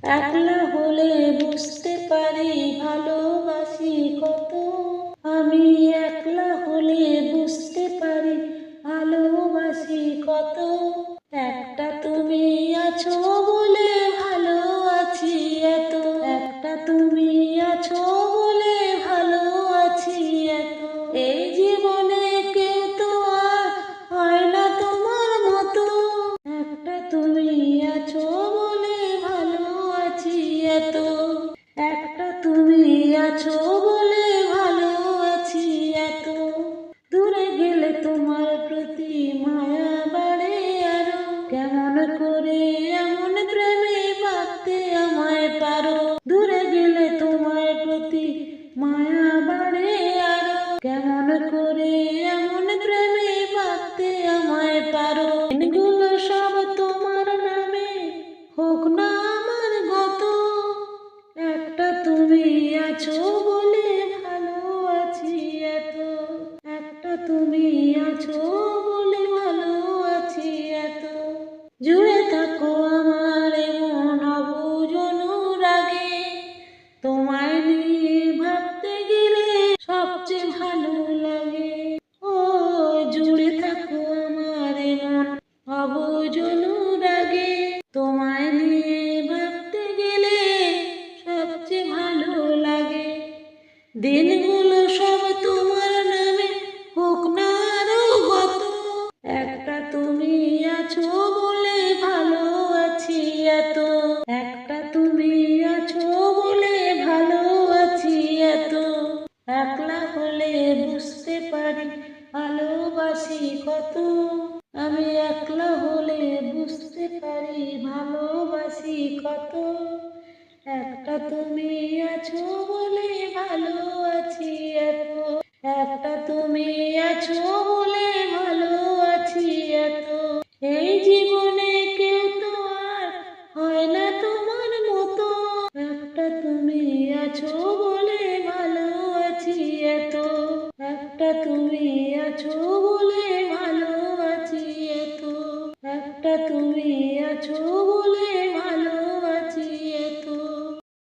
একলা হলে বুঝতে পারি ভালোবাসি কত। আমি একলা হলে বুঝতে পারি ভালোবাসি কত। একটা তুমি আছো বলে ভালো আছি এত। একটা তুমি আছো বলে ভালো আছি এত। এই জীবনে কেউ তো আর হয় না তোমার মতো। একটা তুমি আছো বলে ভালো আছি এত। একটা তুমি আছো বলে ভালো আছি এত। দূরে গেলে তোমার প্রতি মায়া বাড়ে আরো। কেমন করে এমন প্রেমে বাঁধতে আমায় পারো। দূরে গেলে তোমার প্রতি মায়া বাড়ে আরো। কেমন করে এমন প্রেমে বাঁধতে আমায় পারো। দিনগুলো সব তোমার নামে হোক না আমার গত। একটা তুমি আছো বলে ভালো আছি এত। একটা তুমি আছো বলে ভালো আছি এত। জুড়ে থাকো আমার এমন অবুঝ অনুরাগে। তোমায় নিয়ে ভাবতে গেলে সবচেয়ে ভালো লাগে। ও জুড়ে থাকো আমার এমন অবুঝ অনুরাগে। তোমায় নিয়ে ভাবতে গেলে সবচেয়ে ভালো লাগে। দিনগুলো সব তোমার নামে হোক না আরো গত। একটা তুমি আছো বলে ভালো আছি এত। একটা তুমি আছো বলে ভালো আছি এত। একলা হলে বুঝতে পারি ভালোবাসি কত। আমি একলা হলে বুঝতে পারি ভালোবাসি কত। একটা তুমি আছো বলে ভালো আছি এত। একটা তুমি আছো বলে ভালো আছি এত। এই জীবনে কেউ তো আর হয় না তোমার মতো। একটা তুমি আছো বলে ভালো আছি এত। একটা তুমি আছো বলে ভালো আছি এত। একটা তুমি আছো।